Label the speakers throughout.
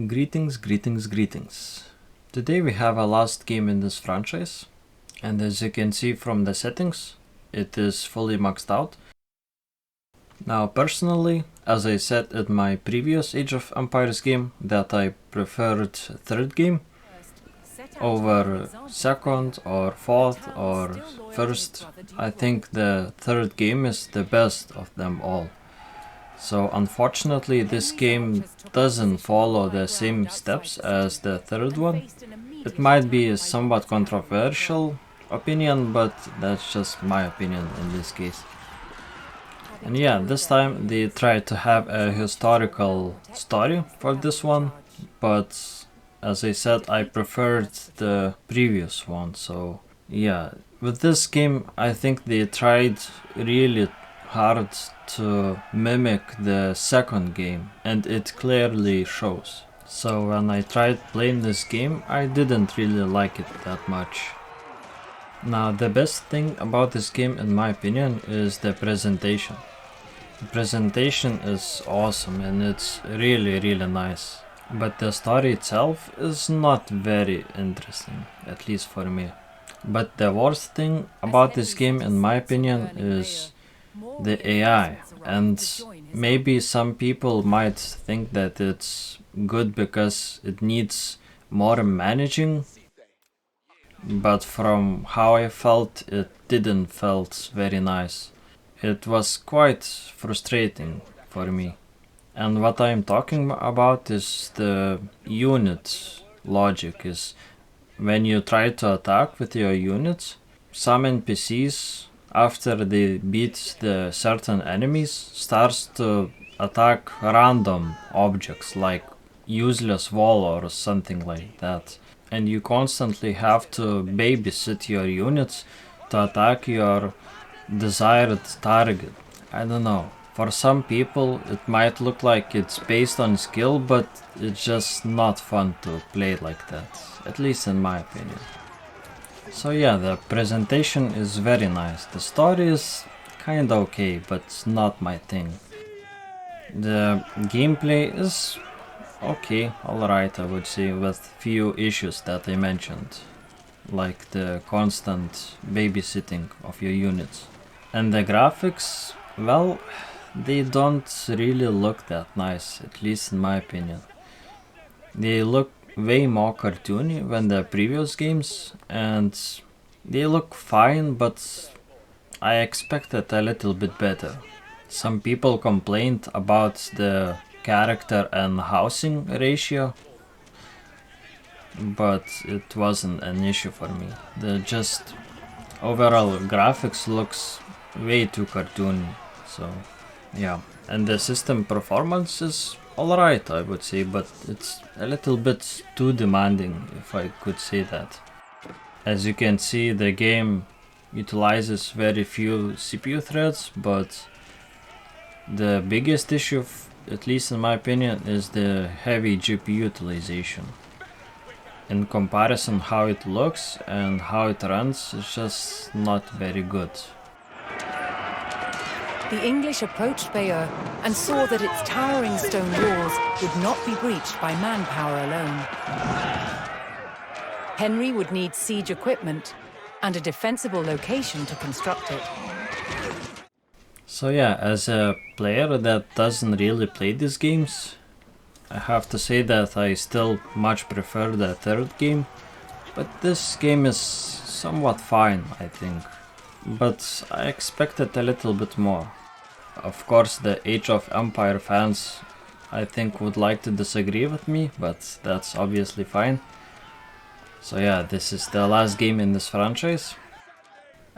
Speaker 1: Greetings. Today we have a last game in this franchise, and as you can see from the settings, it is fully maxed out. Now personally, as I said in my previous Age of Empires game, that I preferred third game over second or fourth or first. I think the third game is the best of them all. So unfortunately this game doesn't follow the same steps as the third one. It might be a somewhat controversial opinion, but that's just my opinion in this case. And yeah, this time they tried to have a historical story for this one, but as I said, I preferred the previous one. So yeah, with this game I think they tried really hard to mimic the second game, and it clearly shows. So when I tried playing this game, I didn't really like it that much. Now the best thing about this game in my opinion is the presentation. The presentation is awesome and it's really nice. But the story itself is not very interesting, at least for me. But the worst thing about this game in my opinion is the AI, and maybe some people might think that it's good because it needs more managing, but from how I felt, it didn't felt very nice. It was quite frustrating for me. And what I'm talking about is the unit logic. Is when you try to attack with your units, some NPCs, after they beat the certain enemies, starts to attack random objects like useless wall or something like that. And you constantly have to babysit your units to attack your desired target. I don't know. For some people it might look like it's based on skill, but it's just not fun to play like that, at least in my opinion. So yeah, the presentation is very nice. The story is kinda okay, but it's not my thing. The gameplay is okay, alright I would say, with few issues that I mentioned, like the constant babysitting of your units. And the graphics, well, they don't really look that nice, at least in my opinion. They look way more cartoony than the previous games, and they look fine, but I expected a little bit better. Some people complained about the character and housing ratio, but it wasn't an issue for me. The just overall graphics looks way too cartoony, so yeah. And the system performance is alright I would say, but it's a little bit too demanding, if I could say that. As you can see, the game utilizes very few CPU threads, but the biggest issue, at least in my opinion, is the heavy GPU utilization. In comparison how it looks and how it runs, it's just not very good.
Speaker 2: The English approached Bayeux and saw that its towering stone walls would not be breached by manpower alone. Henry would need siege equipment and a defensible location to construct it.
Speaker 1: So yeah, as a player that doesn't really play these games, I have to say that I still much prefer the third game, but this game is somewhat fine, I think. But I expected a little bit more. Of course, the Age of Empire fans, I think, would like to disagree with me, but that's obviously fine. So yeah, this is the last game in this franchise.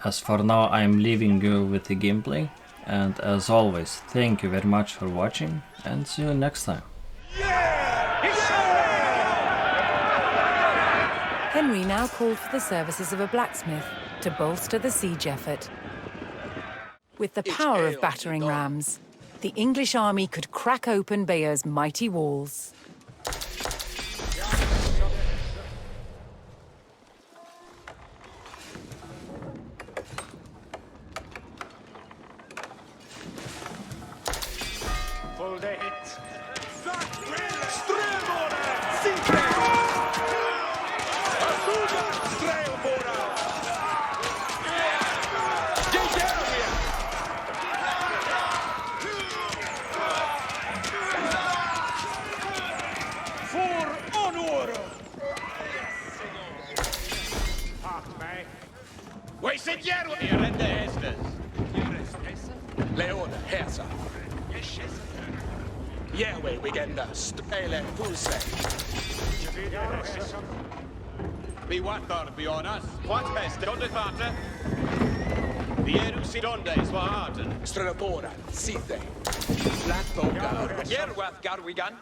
Speaker 1: As for now, I'm leaving you with the gameplay, and as always, thank you very much for watching, and see you next time.
Speaker 2: Henry now called for the services of a blacksmith to bolster the siege effort. With the power of battering rams, the English army could crack open Bayeux's mighty walls.
Speaker 3: Hold the hit. Strävare! Vända, sträle, pulse.
Speaker 4: Vi wattar bionas. Quat best, donde fate? Vieru si donde, svahaten.
Speaker 3: Strelabora, site. Flat boga.
Speaker 4: Yerwath garwigan.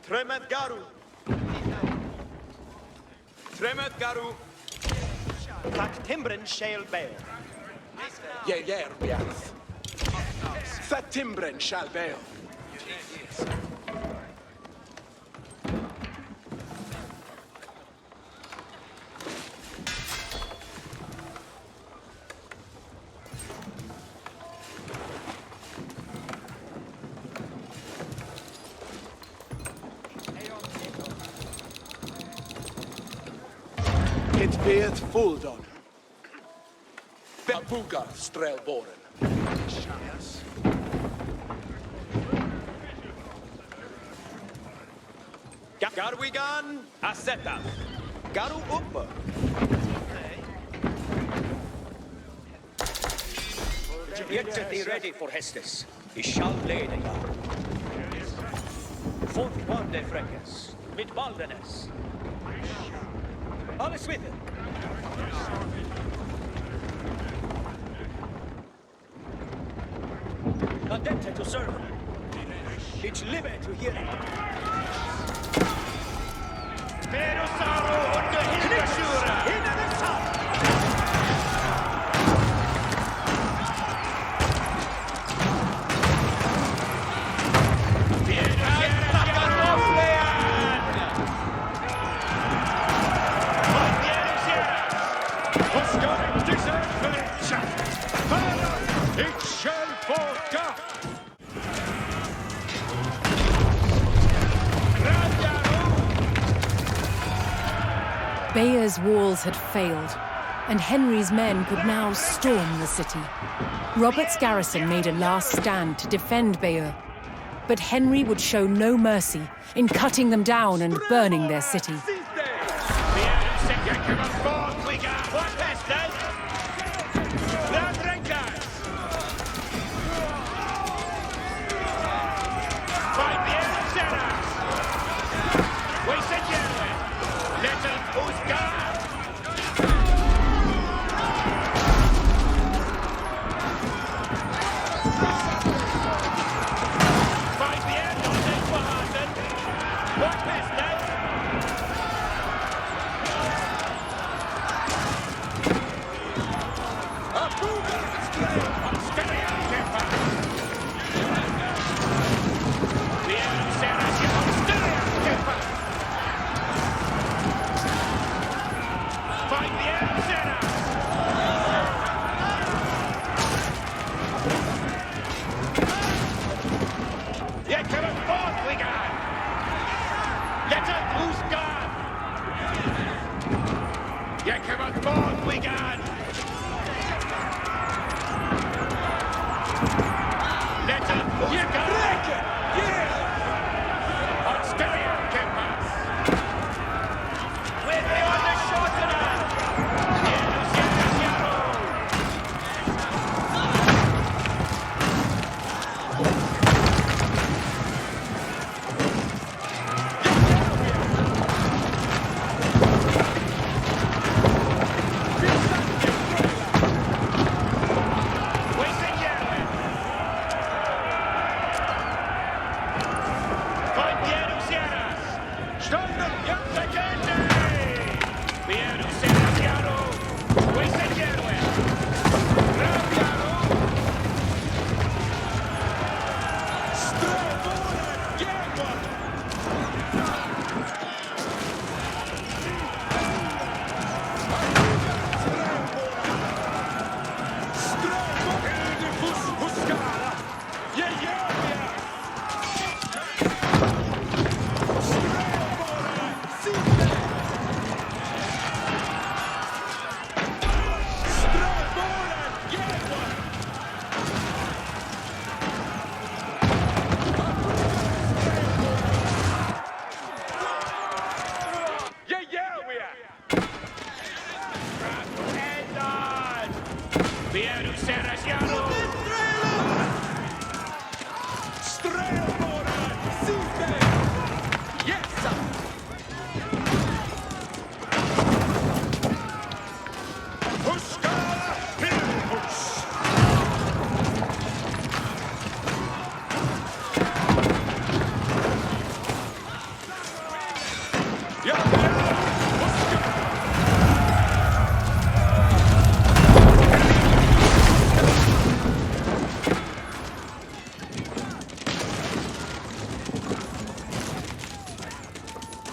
Speaker 4: Tremet garu. Tremet garu.
Speaker 5: Tak timbren shale bear.
Speaker 3: Jägerbiath. Fat timbren shall bail. It vet fulldon. Babuga strelboren.
Speaker 4: Garwigan, aseta. Garu uppa.
Speaker 5: Get thee ready for Hestes. I shall lay the yard. Fortfarande fräckes. Mit Baldenes. Alles with it. Adente to serve. It's live to hear it.
Speaker 4: Verusaru under Hildeshura.
Speaker 2: Bayer's walls had failed, and Henry's men could now storm the city. Robert's garrison made a last stand to defend Bayeux, but Henry would show no mercy in cutting them down and burning their city.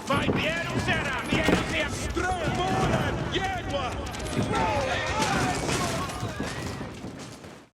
Speaker 4: Fight Bieru Sera, Bieru Sia, Strömålen, Jädwa!